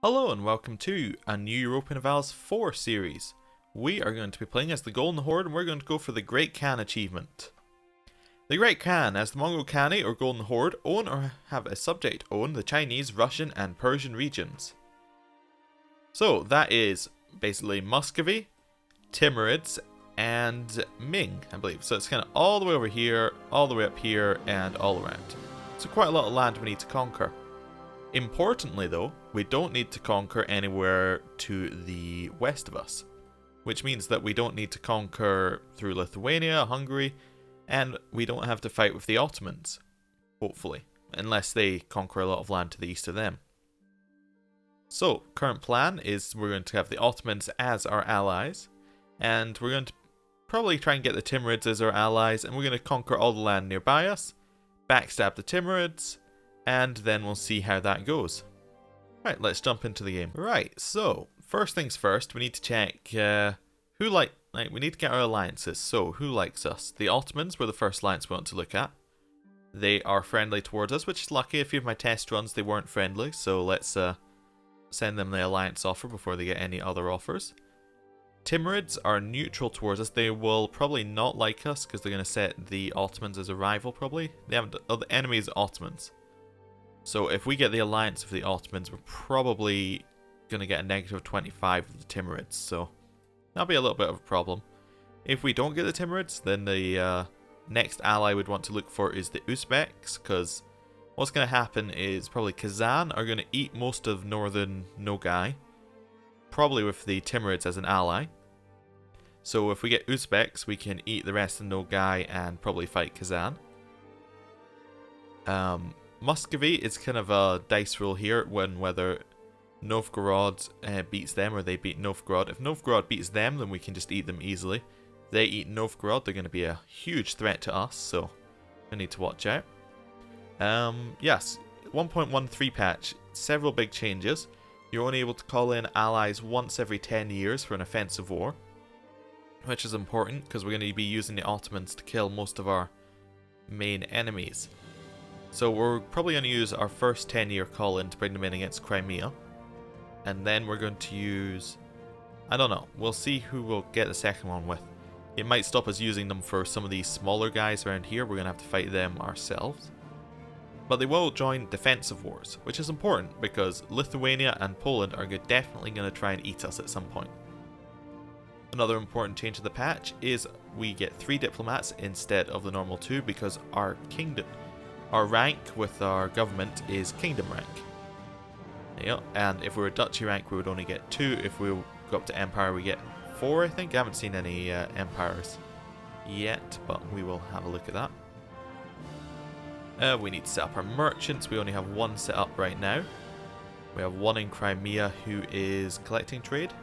Hello and welcome to a new Europa Universalis IV series. We are going to be playing as the Golden Horde and we're going to go for the Great Khan achievement. The Great Khan, as the Mongol Khani or Golden Horde, own or have a subject own the Chinese, Russian and Persian regions. So that is basically Muscovy, Timurids and Ming, I believe. So it's kind of all the way over here, all the way up here and all around. So quite a lot of land we need to conquer. Importantly though, we don't need to conquer anywhere to the west of us, which means that we don't need to conquer through Lithuania, Hungary, and we don't have to fight with the Ottomans, hopefully, unless they conquer a lot of land to the east of them. So, current plan is we're going to have the Ottomans as our allies, and we're going to probably try and get the Timurids as our allies, and we're going to conquer all the land nearby us, backstab the Timurids, and then we'll see how that goes. Right, let's jump into the game. Right, so first things first, we need to check we need to get our alliances. So who likes us? The Ottomans were the first alliance we want to look at. They are friendly towards us, which is lucky. A few of my test runs they weren't friendly, so let's send them the alliance offer before they get any other offers. Timurids are neutral towards us. They will probably not like us because they're going to set the Ottomans as a rival probably. They have the enemy is Ottomans. So if we get the alliance of the Ottomans, we're probably going to get a negative 25 of the Timurids, so that'll be a little bit of a problem. If we don't get the Timurids, then the next ally we'd want to look for is the Uzbeks, because what's going to happen is probably Kazan are going to eat most of northern Nogai, probably with the Timurids as an ally. So if we get Uzbeks, we can eat the rest of Nogai and probably fight Kazan. Muscovy is kind of a dice roll here when whether Novgorod beats them or they beat Novgorod. If Novgorod beats them, then we can just eat them easily. If they eat Novgorod, they're going to be a huge threat to us, so we need to watch out. Yes, 1.13 patch, several big changes. You're only able to call in allies once every 10 years for an offensive war, which is important because we're going to be using the Ottomans to kill most of our main enemies. So we're probably going to use our first 10-year call-in to bring them in against Crimea. And then we're going to use... I don't know. We'll see who we'll get the second one with. It might stop us using them for some of these smaller guys around here. We're going to have to fight them ourselves. But they will join defensive wars, which is important because Lithuania and Poland are definitely going to try and eat us at some point. Another important change to the patch is we get 3 diplomats instead of the normal 2 because our rank with our government is kingdom rank. Yeah, and if we were duchy rank, we would only get 2. If we go up to empire, we get 4, I think. I haven't seen any empires yet, but we will have a look at that. We need to set up our merchants. We only have 1 set up right now. We have 1 in Crimea who is collecting trade.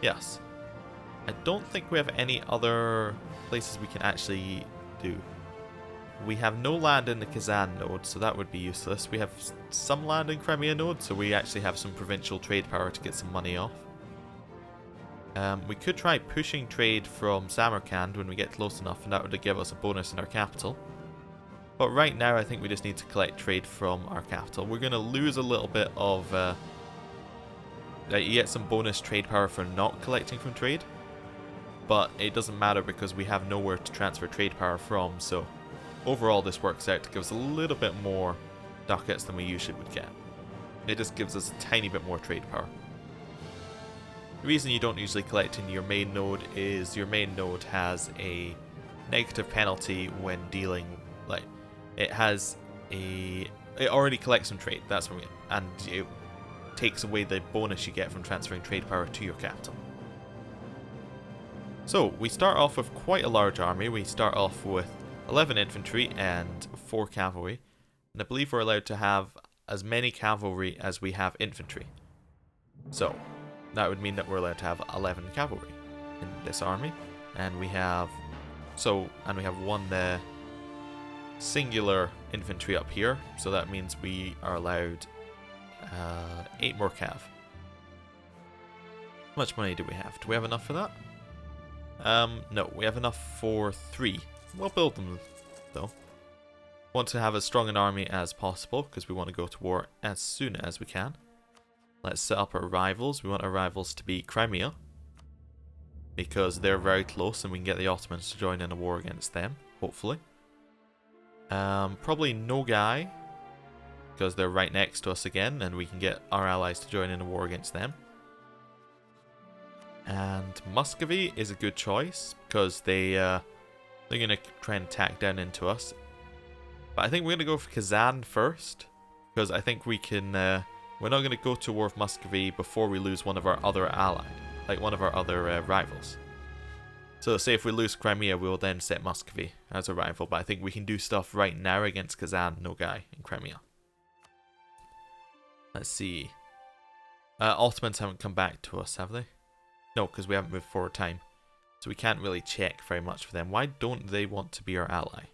Yes. I don't think we have any other places we can actually do. We have no land in the Kazan node, so that would be useless. We have some land in Crimea node, so we actually have some provincial trade power to get some money off. We could try pushing trade from Samarkand when we get close enough, and that would give us a bonus in our capital. But right now, I think we just need to collect trade from our capital. We're going to lose a little bit of... you get some bonus trade power for not collecting from trade, but it doesn't matter because we have nowhere to transfer trade power from, so... Overall, this works out to give us a little bit more ducats than we usually would get. It just gives us a tiny bit more trade power. The reason you don't usually collect in your main node is your main node has a negative penalty when dealing, it already collects some trade, that's what and it takes away the bonus you get from transferring trade power to your capital. So, we start off with quite a large army. We start off with 11 infantry and 4 cavalry, and I believe we're allowed to have as many cavalry as we have infantry. So that would mean that we're allowed to have 11 cavalry in this army, and we have 1 singular infantry up here, so that means we are allowed 8 more cav. How much money do we have? Do we have enough for that? No, we have enough for 3. We'll build them, though. Want to have as strong an army as possible, because we want to go to war as soon as we can. Let's set up our rivals. We want our rivals to be Crimea, because they're very close and we can get the Ottomans to join in a war against them, hopefully. Probably Nogai, because they're right next to us again and we can get our allies to join in a war against them. And Muscovy is a good choice because they're going to try and attack down into us. But I think we're going to go for Kazan first, because I think we can... we're not going to go to war with Muscovy before we lose one of our other allies, like one of our other rivals. So say if we lose Crimea, we will then set Muscovy as a rival, but I think we can do stuff right now against Kazan, Nogai, and Crimea. Let's see. Ottomans haven't come back to us, have they? No, because we haven't moved forward time. So we can't really check very much for them. Why don't they want to be our ally?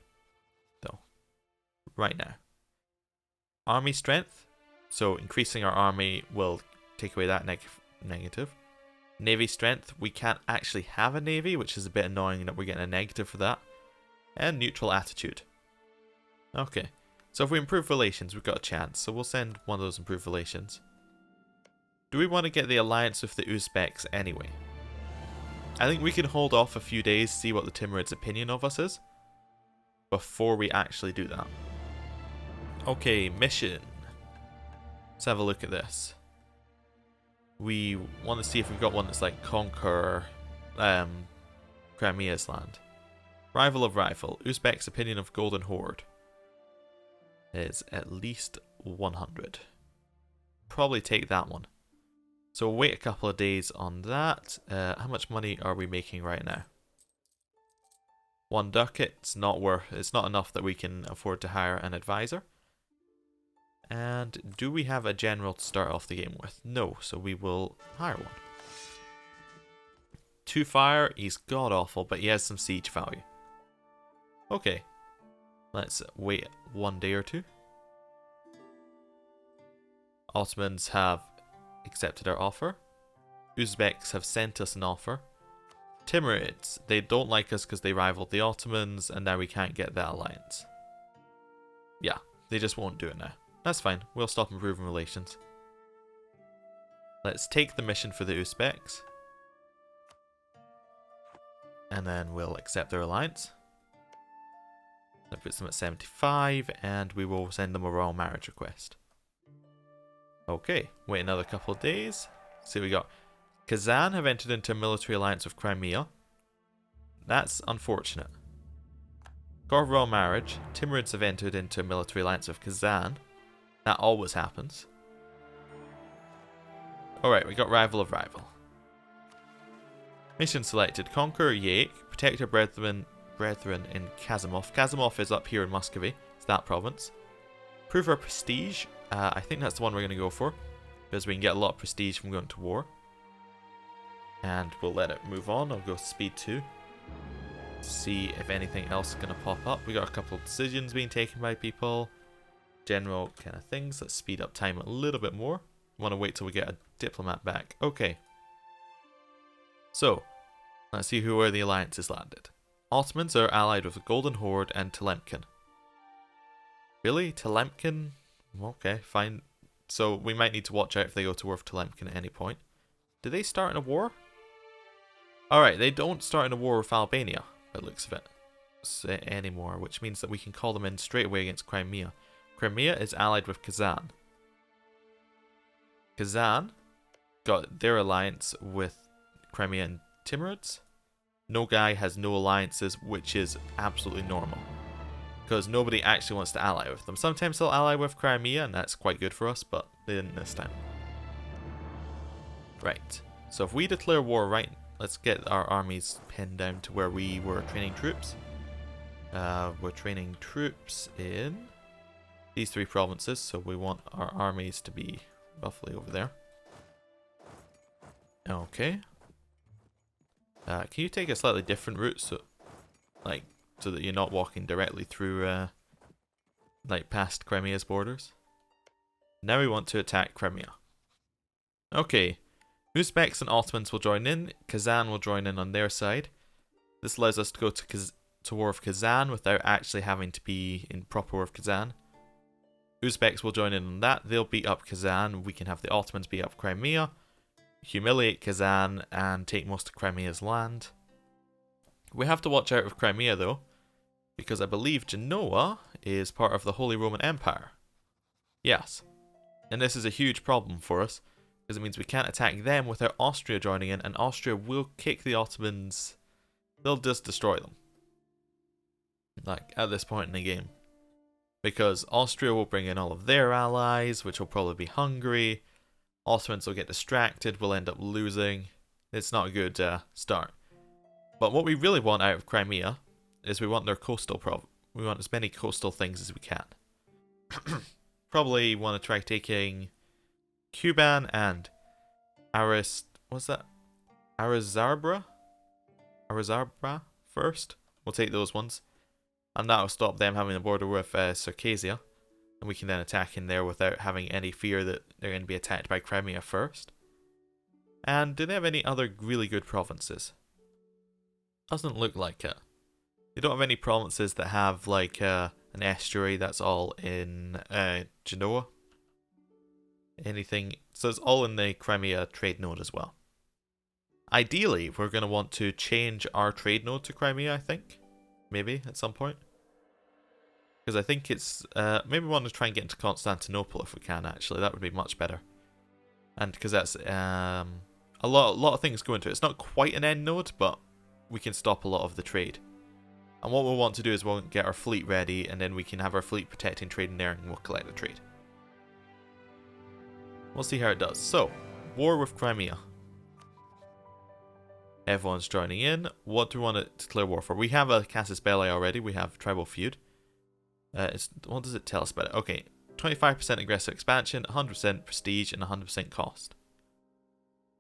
Though. Right now. Army strength. So increasing our army will take away that negative. Navy strength. We can't actually have a navy, which is a bit annoying that we're getting a negative for that. And neutral attitude. Okay. So if we improve relations, we've got a chance. So we'll send one of those improved relations. Do we want to get the alliance with the Uzbeks anyway? I think we can hold off a few days, see what the Timurids' opinion of us is, before we actually do that. Okay, mission. Let's have a look at this. We want to see if we've got one that's like conquer Crimea's land. Rival of rival. Uzbek's opinion of Golden Horde is at least 100. Probably take that one. So we'll wait a couple of days on that. How much money are we making right now? 1 ducat. It's not enough that we can afford to hire an advisor. And do we have a general to start off the game with? No, so we will hire one. 2 fire. He's god awful, but he has some siege value. Okay. Let's wait 1 day or 2. Ottomans have accepted our offer. Uzbeks have sent us an offer. Timurids, they don't like us because they rivaled the Ottomans and now we can't get that alliance. Yeah, they just won't do it now. That's fine, we'll stop improving relations. Let's take the mission for the Uzbeks. And then we'll accept their alliance. That puts them at 75 and we will send them a royal marriage request. Okay, wait another couple of days. See what we got. Kazan have entered into a military alliance with Crimea. That's unfortunate. Got royal marriage. Timurids have entered into a military alliance with Kazan. That always happens. Alright, we got rival of rival. Mission selected. Conquer Yake. Protect our brethren in Kazimov. Kazimov is up here in Muscovy. It's that province. Prove our prestige. I think that's the one we're going to go for, because we can get a lot of prestige from going to war. And we'll let it move on. I'll go speed 2. See if anything else is going to pop up. We got a couple of decisions being taken by people. General kind of things. Let's speed up time a little bit more. Want to wait till we get a diplomat back. Okay. So, let's see where the alliances landed. Ottomans are allied with the Golden Horde and Telemkin. Really? Telemkin? Okay, fine. So we might need to watch out if they go to war with Telemkin at any point. Do they start in a war? Alright, they don't start in a war with Albania, by the looks of it, anymore, which means that we can call them in straight away against Crimea. Crimea is allied with Kazan. Kazan got their alliance with Crimea and Timurids. Nogai has no alliances, which is absolutely normal, because nobody actually wants to ally with them. Sometimes they'll ally with Crimea, and that's quite good for us, but they didn't this time. Right, so if we declare war right, let's get our armies pinned down to where we were training troops. We're training troops in these 3 provinces, so we want our armies to be roughly over there. Okay. Can you take a slightly different route, so that you're not walking directly through, past Crimea's borders? Now we want to attack Crimea. Okay. Uzbeks and Ottomans will join in. Kazan will join in on their side. This allows us to go to war with Kazan without actually having to be in proper war with Kazan. Uzbeks will join in on that. They'll beat up Kazan. We can have the Ottomans beat up Crimea, humiliate Kazan, and take most of Crimea's land. We have to watch out with Crimea though, because I believe Genoa is part of the Holy Roman Empire. Yes. And this is a huge problem for us, because it means we can't attack them without Austria joining in, and Austria will kick the Ottomans. They'll just destroy them. Like, at this point in the game. Because Austria will bring in all of their allies, which will probably be Hungary. Ottomans will get distracted, we'll end up losing. It's not a good start. But what we really want out of Crimea is we want their coastal we want as many coastal things as we can. Probably want to try taking Kuban and Arizarbra first. We'll take those ones. And that'll stop them having a border with Circassia. And we can then attack in there without having any fear that they're going to be attacked by Crimea first. And do they have any other really good provinces? Doesn't look like it. They don't have any provinces that have like an estuary that's all in Genoa. Anything. So it's all in the Crimea trade node as well. Ideally, we're going to want to change our trade node to Crimea, I think. Maybe at some point. Because I think it's... maybe we want to try and get into Constantinople if we can, actually. That would be much better. And because that's... a lot of things go into it. It's not quite an end node, but we can stop a lot of the trade. And what we'll want to do is we'll get our fleet ready, and then we can have our fleet protecting trade in there, and we'll collect the trade. We'll see how it does. So, war with Crimea. Everyone's joining in. What do we want to declare war for? We have a Casus Belli already. We have tribal feud. What does it tell us about it? Okay, 25% aggressive expansion, 100% prestige, and 100% cost.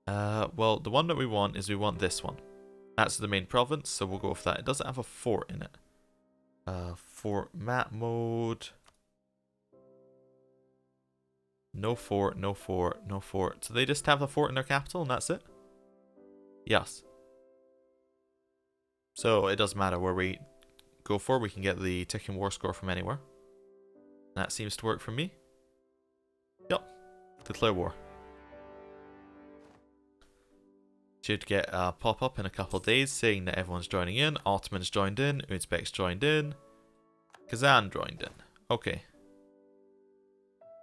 Well, the one that we want is we want this one. That's the main province, so we'll go with that. It doesn't have a fort in it. Fort map mode. No fort, no fort, no fort. So they just have a fort in their capital and that's it? Yes. So it doesn't matter where we go for. We can get the ticking war score from anywhere. That seems to work for me. Yep. Declare war. Should get a pop-up in a couple of days saying that everyone's joining in. Ottomans joined in. Uzbeks joined in. Kazan joined in. Okay.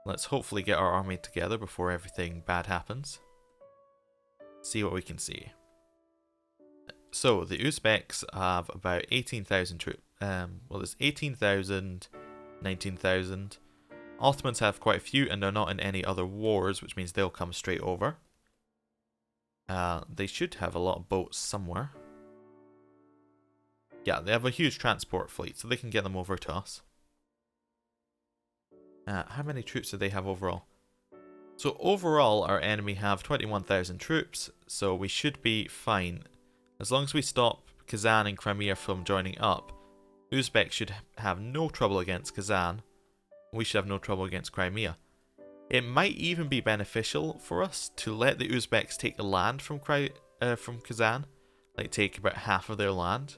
Let's hopefully get our army together before everything bad happens. See what we can see. So, the Uzbeks have about 18,000 troops. Well, there's 18,000, 19,000. Ottomans have quite a few, and they're not in any other wars, which means they'll come straight over. They should have a lot of boats somewhere. Yeah, they have a huge transport fleet, so they can get them over to us. How many troops do they have overall? So overall, our enemy have 21,000 troops, so we should be fine. As long as we stop Kazan and Crimea from joining up, Uzbek should have no trouble against Kazan. We should have no trouble against Crimea. It might even be beneficial for us to let the Uzbeks take the land from Kazan, like take about half of their land.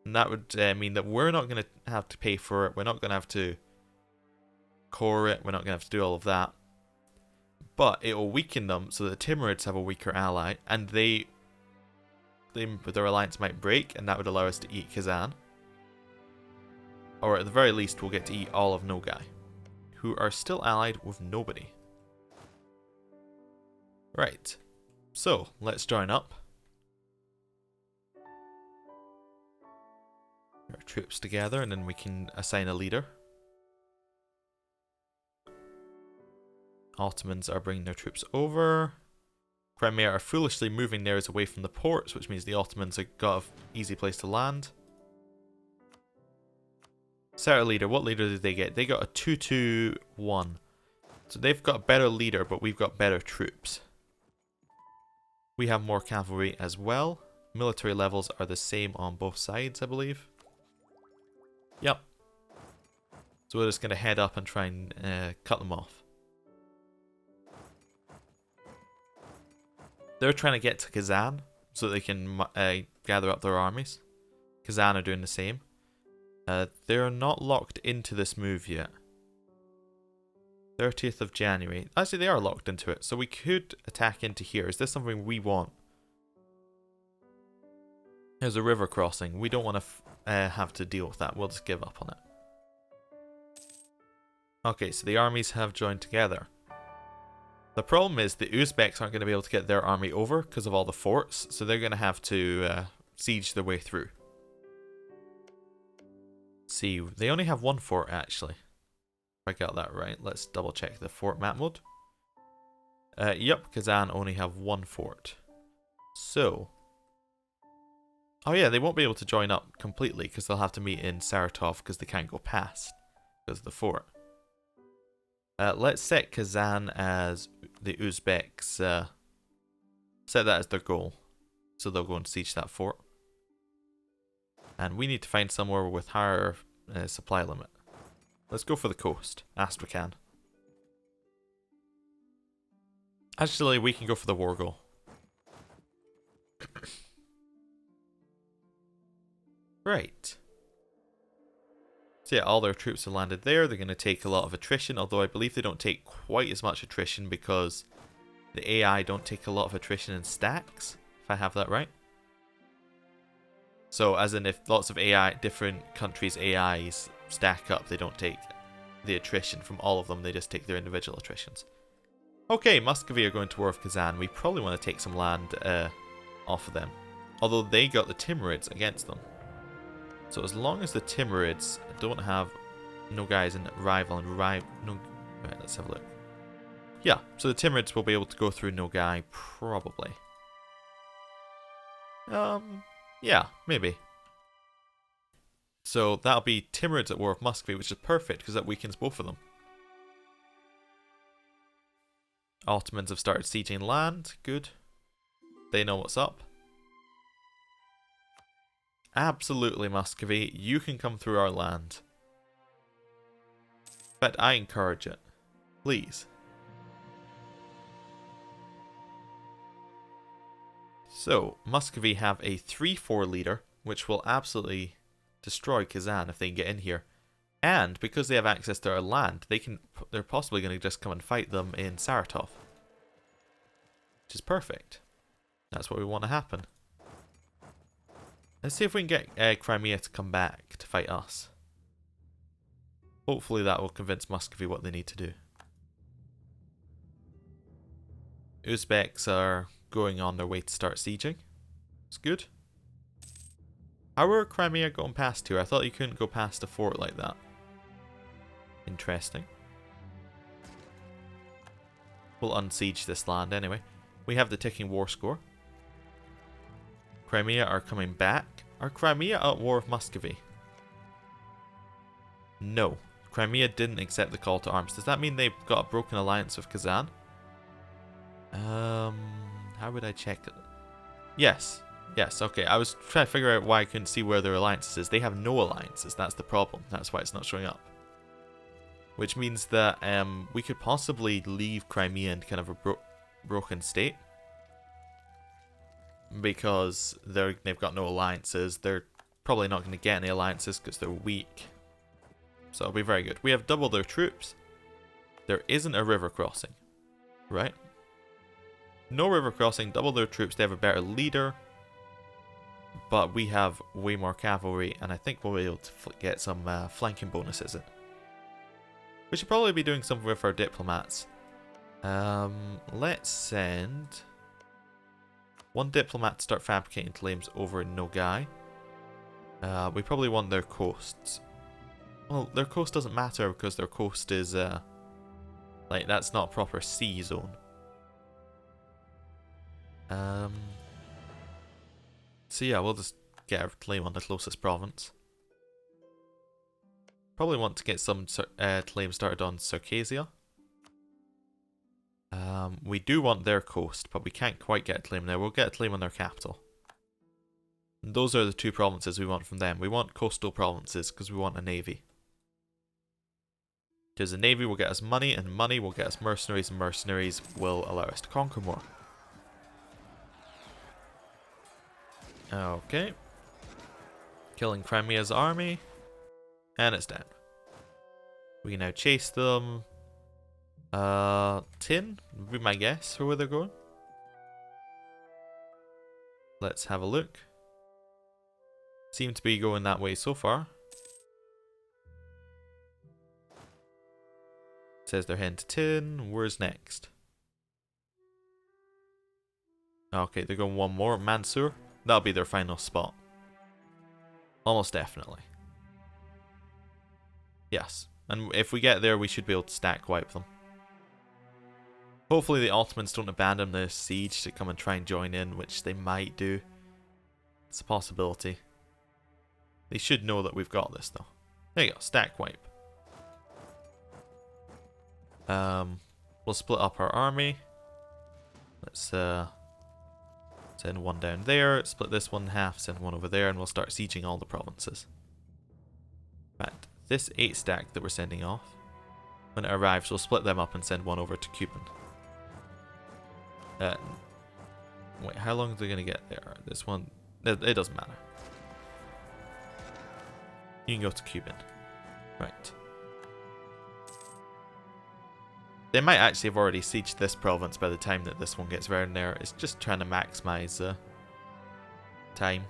And that would mean that we're not going to have to pay for it, we're not going to have to core it, we're not going to have to do all of that. But it will weaken them so that the Timurids have a weaker ally, and their alliance might break, and that would allow us to eat Kazan. Or at the very least, we'll get to eat all of Nogai, who are still allied with nobody. Right, so let's join up. Get our troops together, and then we can assign a leader. Ottomans are bringing their troops over. Crimea are foolishly moving theirs away from the ports, which means the Ottomans have got an easy place to land. Set a leader. What leader did they get? They got a 2-2-1. So they've got a better leader, but we've got better troops. We have more cavalry as well. Military levels are the same on both sides, I believe. Yep. So we're just going to head up and try and cut them off. They're trying to get to Kazan so they can gather up their armies. Kazan are doing the same. They're not locked into this move yet. 30th of January. Actually, they are locked into it, so we could attack into here. Is this something we want? There's a river crossing. We don't want to have to deal with that. We'll just give up on it. Okay, so the armies have joined together. The problem is the Uzbeks aren't going to be able to get their army over because of all the forts, so they're going to have to siege their way through. See, they only have one fort actually. If I got that right, let's double check the fort map mode. Yep, Kazan only have one fort. So, oh yeah, they won't be able to join up completely because they'll have to meet in Saratov because they can't go past because of the fort. Let's set Kazan as the Uzbeks. Set that as their goal. So they'll go and siege that fort. And we need to find somewhere with higher supply limit. Let's go for the coast. Astrakhan. Actually, we can go for the war goal. Right. So yeah, all their troops are landed there. They're going to take a lot of attrition, although I believe they don't take quite as much attrition because the AI don't take a lot of attrition in stacks, if I have that right. So as in if lots of AI, different countries' AIs stack up, they don't take the attrition from all of them, they just take their individual attritions. Okay, Muscovy are going to war with Kazan. We probably want to take some land off of them. Although they got the Timurids against them. So as long as the Timurids don't have no guys in rival and right, let's have a look. Yeah, so the Timurids will be able to go through Nogai probably. Yeah, maybe. So that'll be Timurids at war with Muscovy, which is perfect because that weakens both of them. Ottomans have started sieging land. Good. They know what's up. Absolutely, Muscovy. You can come through our land. In fact, I encourage it. Please. So, Muscovy have a 3-4 leader, which will absolutely destroy Kazan if they can get in here. And because they have access to our land, they're possibly going to just come and fight them in Saratov. Which is perfect. That's what we want to happen. Let's see if we can get Crimea to come back to fight us. Hopefully that will convince Muscovy what they need to do. Uzbeks are going on their way to start sieging. It's good. How are Crimea going past here? I thought you couldn't go past a fort like that. Interesting. We'll unsiege this land anyway. We have the ticking war score. Crimea are coming back. Are Crimea at war with Muscovy? No. Crimea didn't accept the call to arms. Does that mean they've got a broken alliance with Kazan? How would I check it? Yes. Yes, okay. I was trying to figure out why I couldn't see where their alliances is. They have no alliances. That's the problem. That's why it's not showing up. Which means that we could possibly leave Crimea in kind of a broken state. Because they've got no alliances. They're probably not going to get any alliances because they're weak. So it'll be very good. We have double their troops. There isn't a river crossing. Right? No river crossing, double their troops. They have a better leader. But we have way more cavalry. And I think we'll be able to get some flanking bonuses in. We should probably be doing something with our diplomats. Let's send one diplomat to start fabricating claims over in Nogai. We probably want their coasts. Well, their coast doesn't matter because their coast is, like, that's not a proper sea zone. So yeah, we'll just get a claim on the closest province. Probably want to get some claims started on Circassia. We do want their coast, but we can't quite get a claim there. We'll get a claim on their capital. And those are the two provinces we want from them. We want coastal provinces because we want a navy. Because the navy will get us money, and money will get us mercenaries, and mercenaries will allow us to conquer more. Okay. Killing Crimea's army. And it's down. We can now chase them. 10 would be my guess for where they're going. Let's have a look. Seem to be going that way so far. Says they're heading to 10. Where's next? Okay, they're going one more. Mansour. That'll be their final spot. Almost definitely. Yes. And if we get there, we should be able to stack wipe them. Hopefully the Ottomans don't abandon the siege to come and try and join in, which they might do. It's a possibility. They should know that we've got this, though. There you go. Stack wipe. We'll split up our army. Let's send one down there, split this one in half, send one over there, and we'll start sieging all the provinces. But this 8 stack that we're sending off, when it arrives, we'll split them up and send one over to Cuban. Wait, how long are they going to get there? This one, it doesn't matter. You can go to Cuban. Right. They might actually have already sieged this province by the time that this one gets around there. It's just trying to maximize time.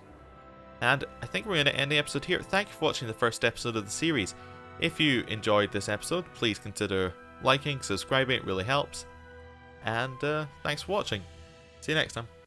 And I think we're going to end the episode here. Thank you for watching the first episode of the series. If you enjoyed this episode, please consider liking, subscribing. It really helps. And thanks for watching. See you next time.